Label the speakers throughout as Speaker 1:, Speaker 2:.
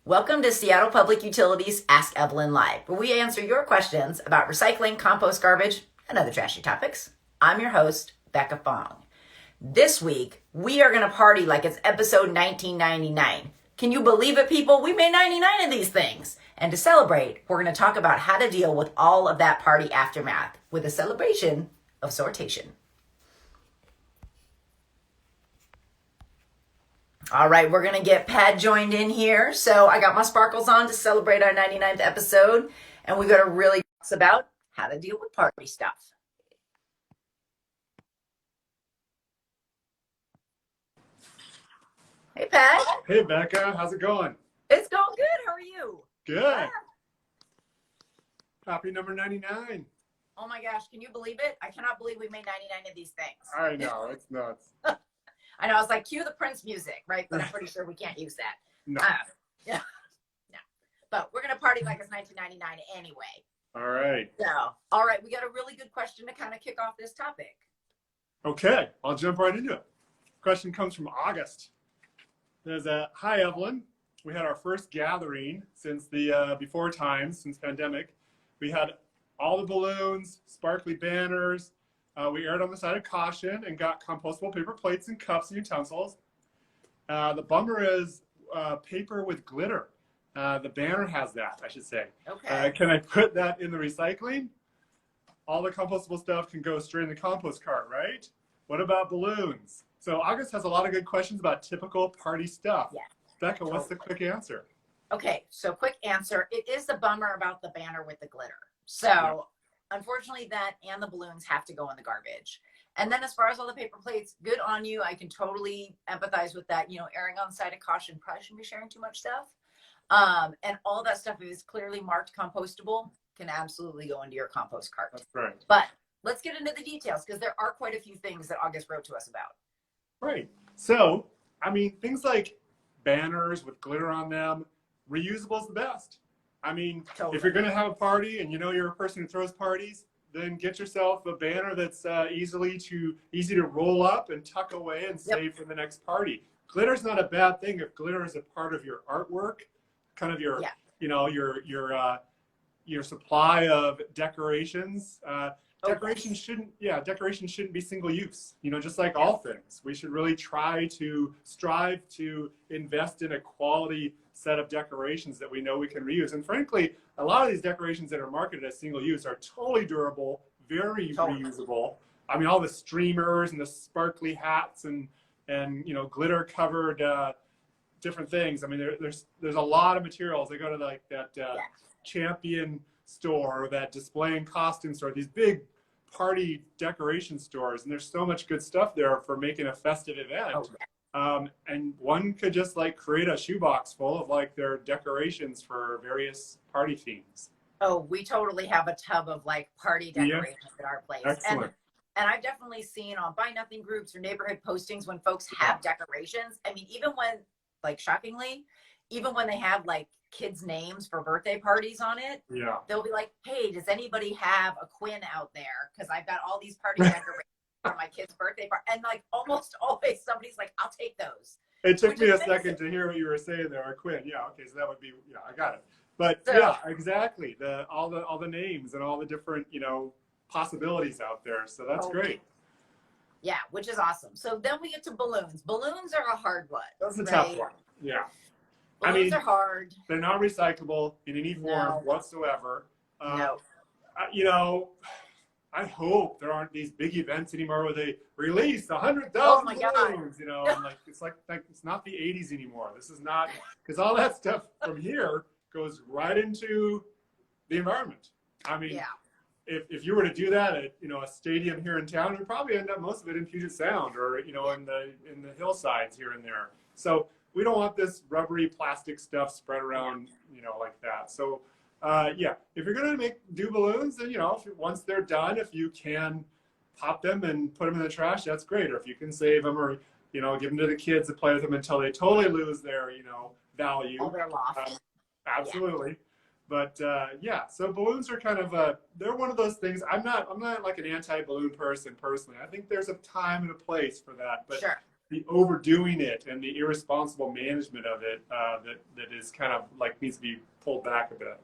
Speaker 1: Welcome to Seattle Public Utilities Ask Evelyn Live, where we answer your questions about recycling, compost, garbage, and other trashy topics. I'm your host, Becca Fong. This week, we are going to party like it's episode 1999. Can you believe it, people? We made 99 of these things. And to celebrate, we're going to talk about how to deal with all of that party aftermath with a celebration of sortation. All right, we're going to get Pat joined in here. So I got my sparkles on to celebrate our 99th episode. And we're going to really talk about how to deal with party stuff. Hey, Pat.
Speaker 2: Hey, Becca. How's it going?
Speaker 1: It's going good. How are you?
Speaker 2: Good. Happy number 99.
Speaker 1: Oh my gosh, can you believe it? I cannot believe we made 99 of these things.
Speaker 2: I know, it's nuts.
Speaker 1: I know, I was like, cue the Prince music, right? But I'm pretty sure we can't use that.
Speaker 2: No.
Speaker 1: Yeah. No. But we're going to party like it's 1999 anyway.
Speaker 2: All right.
Speaker 1: So, all right, we got a really good question to kind of kick off this topic.
Speaker 2: Okay, I'll jump right into it. Question comes from August. There's a, hi, Evelyn. We had our first gathering since the before times, since pandemic. We had all the balloons, sparkly banners. We erred on the side of caution and got compostable paper plates and cups and utensils. The bummer is paper with glitter. The banner has that, I should say.
Speaker 1: Okay.
Speaker 2: Can I put that in the recycling? All the compostable stuff can go straight in the compost cart, right? What about balloons? So August has a lot of good questions about typical party stuff.
Speaker 1: Yeah.
Speaker 2: Becca, what's the quick answer?
Speaker 1: Okay, so quick answer. It is the bummer about the banner with the glitter. So unfortunately that and the balloons have to go in the garbage. And then as far as all the paper plates, good on you. I can totally empathize with that. You know, erring on the side of caution, probably shouldn't be sharing too much stuff. And all that stuff is clearly marked compostable, can absolutely go into your compost cart.
Speaker 2: That's right.
Speaker 1: But let's get into the details because there are quite a few things that August wrote to us about.
Speaker 2: Right. So, I mean, things like banners with glitter on them, reusable is the best. I mean,
Speaker 1: Totally.
Speaker 2: If you're going to have a party and you know you're a person who throws parties, then get yourself a banner that's easy to roll up and tuck away and save for the next party. Glitter's not a bad thing if glitter is a part of your artwork, kind of your, you know, your supply of decorations. Decoration shouldn't be single use. You know, just like all things, we should really strive to invest in a quality set of decorations that we know we can reuse. And frankly, a lot of these decorations that are marketed as single use are totally durable, very reusable. I mean, all the streamers and the sparkly hats and you know, glitter covered different things. I mean, there's a lot of materials. They go to like that Champion store, or that display and costume store, these big party decoration stores, and there's so much good stuff there for making a festive event. And one could just like create a shoebox full of like their decorations for various party themes.
Speaker 1: Oh, we totally have a tub of like party decorations at our place.
Speaker 2: Excellent.
Speaker 1: And I've definitely seen on Buy Nothing groups or neighborhood postings when folks have decorations. I mean, even when, like, shockingly, even when they have like kids' names for birthday parties on it, they'll be like, hey, does anybody have a Quinn out there? Because I've got all these party decorations for my kid's birthday party. And like almost always somebody's like, I'll take those.
Speaker 2: It took me a second to hear what you were saying there, a Quinn. Yeah, okay, so that would be, I got it. But so, yeah, exactly. All the names and all the different, you know, possibilities out there. So that's great.
Speaker 1: Yeah, which is awesome. So then we get to balloons. Balloons are a hard one.
Speaker 2: That's a tough one. Yeah.
Speaker 1: Balloons are hard.
Speaker 2: They're not recyclable in any form whatsoever. You know, I hope there aren't these big events anymore where they release 100,000 balloons. You know, and like it's not the 80s anymore. This is not, because all that stuff from here goes right into the environment. I mean, if you were to do that at, you know, a stadium here in town, we'd probably end up most of it in Puget Sound or, you know, in the hillsides here and there. So we don't want this rubbery plastic stuff spread around, you know, like that. So if you're gonna do balloons, then, you know, once they're done, if you can pop them and put them in the trash, that's great. Or if you can save them, or, you know, give them to the kids to play with them until they totally lose their, you know, value.
Speaker 1: Oh, they're lost.
Speaker 2: Absolutely. But so balloons are kind of they're one of those things. I'm not like an anti-balloon person personally. I think there's a time and a place for that. But the overdoing it and the irresponsible management of it that is kind of like needs to be pulled back a bit.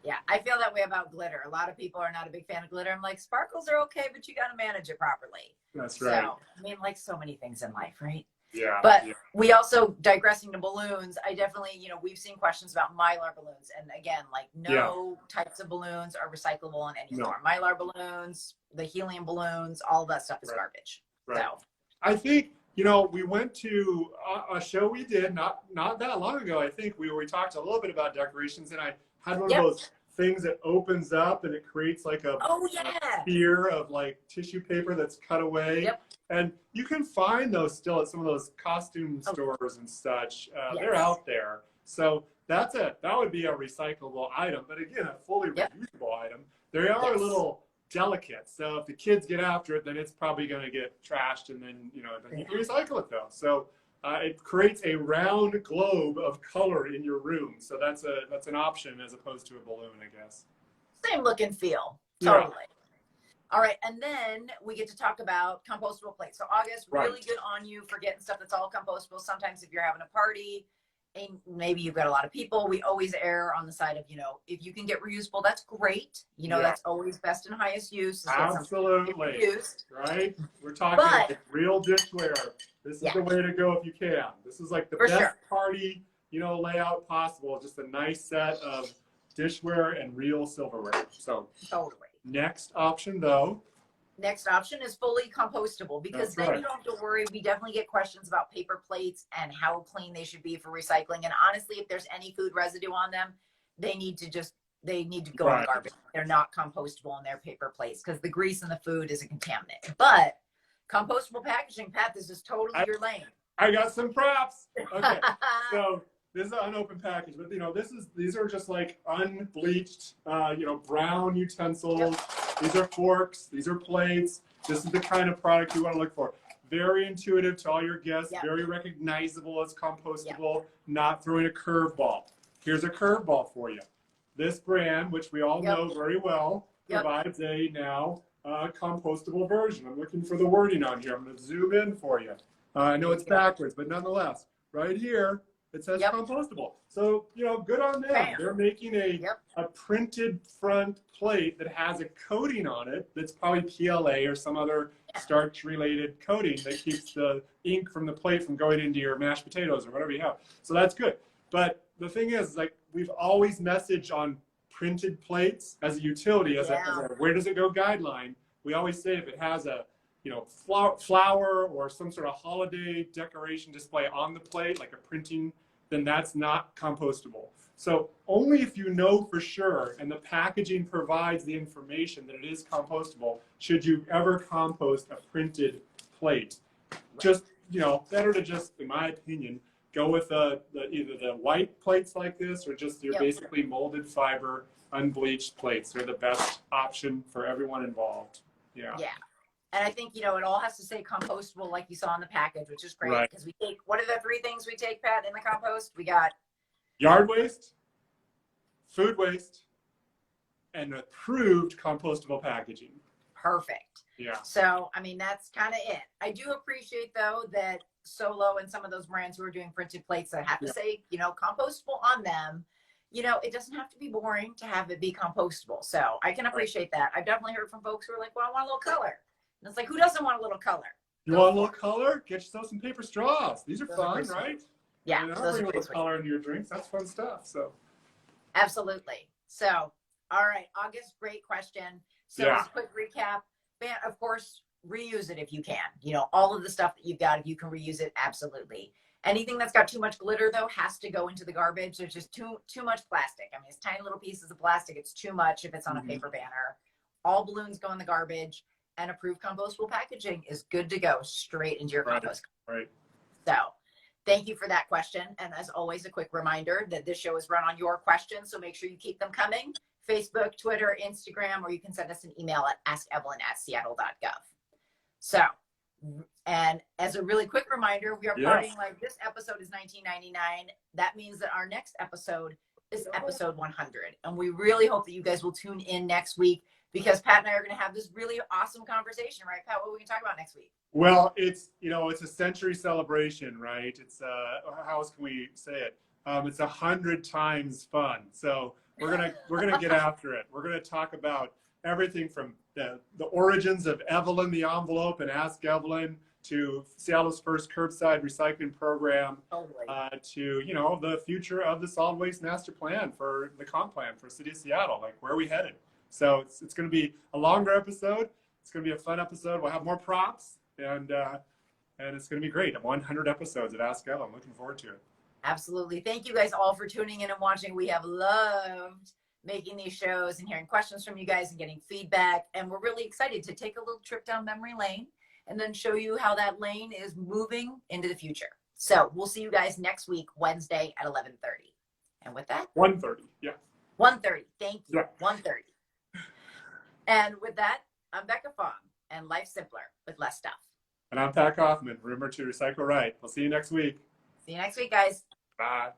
Speaker 1: Yeah, I feel that way about glitter. A lot of people are not a big fan of glitter. I'm like, sparkles are okay, but you got to manage it properly.
Speaker 2: That's right.
Speaker 1: So, I mean, like so many things in life, right?
Speaker 2: Yeah.
Speaker 1: But we also, digressing to balloons, I definitely, we've seen questions about Mylar balloons. And again, like no types of balloons are recyclable in any form. Mylar balloons, the helium balloons, all of that stuff is garbage.
Speaker 2: Right.
Speaker 1: So
Speaker 2: I think, we went to a show we did not that long ago. I think we talked a little bit about decorations, and I had one of those things that opens up and it creates like a sphere of like tissue paper that's cut away.
Speaker 1: Yep.
Speaker 2: And you can find those still at some of those costume stores and such. They're out there. So that would be a recyclable item, but again, a fully reusable item. They are a little delicate. So if the kids get after it, then it's probably going to get trashed, and then you can recycle it though. So it creates a round globe of color in your room. So that's an option as opposed to a balloon, I guess.
Speaker 1: Same look and feel. Totally. All right, and then we get to talk about compostable plates. So August, really good on you for getting stuff that's all compostable. Sometimes if you're having a party and maybe you've got a lot of people, we always err on the side of, if you can get reusable, that's great. That's always best and highest use.
Speaker 2: Absolutely. Right? We're talking like real dishware. This is the way to go if you can. This is like the best party, layout possible. Just a nice set of dishware and real silverware. So
Speaker 1: totally.
Speaker 2: Next option, though.
Speaker 1: Next option is fully compostable, because then you don't have to worry. We definitely get questions about paper plates and how clean they should be for recycling. And honestly, if there's any food residue on them, they need to go in the garbage. They're not compostable in their paper plates because the grease in the food is a contaminant. But compostable packaging, Pat, this is totally your lane.
Speaker 2: I got some props. Okay. So this is an unopened package, but these are just like unbleached, brown utensils. These are forks. These are plates. This is the kind of product you want to look for. Very intuitive to all your guests. Very recognizable as compostable. Not throwing a curveball. Here's a curveball for you. This brand, which we all know very well, provides a now compostable version. I'm looking for the wording on here. I'm going to zoom in for you. I know it's backwards, but nonetheless, right here, it says compostable. So, good on them. Bam. They're making a printed front plate that has a coating on it that's probably PLA or some other starch-related coating that keeps the ink from the plate from going into your mashed potatoes or whatever you have. So that's good. But the thing is, like, we've always messaged on printed plates as a utility, as a where does it go guideline. We always say if it has a flower or some sort of holiday decoration display on the plate, like a printing, then that's not compostable. So only if you know for sure and the packaging provides the information that it is compostable, should you ever compost a printed plate. Just, better to just, in my opinion, go with either the white plates like this or just your basically molded fiber, unbleached plates. They're the best option for everyone involved. Yeah.
Speaker 1: And I think, it all has to say compostable like you saw in the package, which is great because we take, what are the 3 things we take, Pat, in the compost? We got
Speaker 2: yard waste, food waste, and approved compostable packaging.
Speaker 1: Perfect.
Speaker 2: Yeah.
Speaker 1: So, I mean, that's kind of it. I do appreciate, though, that Solo and some of those brands who are doing printed plates that have to say, compostable on them. It doesn't have to be boring to have it be compostable. So I can appreciate that. I've definitely heard from folks who are like, well, I want a little color. And it's like, who doesn't want a little color?
Speaker 2: You want a little color? Get yourself some paper straws. These are fun, right?
Speaker 1: Yeah,
Speaker 2: those are bring color into your drinks. That's fun stuff. So,
Speaker 1: absolutely. So, all right, August, great question. So, as a quick recap, of course, reuse it if you can. All of the stuff that you've got, if you can reuse it, absolutely. Anything that's got too much glitter, though, has to go into the garbage. There's just too much plastic. I mean, it's tiny little pieces of plastic. It's too much if it's on a paper banner. All balloons go in the garbage. And approved compostable packaging is good to go straight into your compost.
Speaker 2: Right.
Speaker 1: So thank you for that question. And as always, a quick reminder that this show is run on your questions. So make sure you keep them coming. Facebook, Twitter, Instagram, or you can send us an email at askevelyn@seattle.gov. So, and as a really quick reminder, we are partying like this episode is $19.99. That means that our next episode is episode 100. And we really hope that you guys will tune in next week because Pat and I are going to have this really awesome conversation, right, Pat? What are we going to talk about next week?
Speaker 2: Well, it's a century celebration, right? It's how else can we say it? It's 100 times fun. So we're gonna get after it. We're gonna talk about everything from the origins of Evelyn the envelope and Ask Evelyn to Seattle's first curbside recycling program, to the future of the solid waste master plan for the comp plan for the city of Seattle. Like, where are we headed? So it's going to be a longer episode. It's going to be a fun episode. We'll have more props, and it's going to be great. 100 episodes of Ask Evelyn. I'm looking forward to it.
Speaker 1: Absolutely. Thank you guys all for tuning in and watching. We have loved making these shows and hearing questions from you guys and getting feedback. And we're really excited to take a little trip down memory lane and then show you how that lane is moving into the future. So we'll see you guys next week, Wednesday at 11:30. And with that,
Speaker 2: 1:30. Yeah.
Speaker 1: 1:30. Thank you.
Speaker 2: Yeah.
Speaker 1: 1:30. And with that, I'm Becca Fong, and life's simpler with less stuff.
Speaker 2: And I'm Pat Kaufman. Remember to recycle right. We'll see you next week.
Speaker 1: See you next week, guys.
Speaker 2: Bye.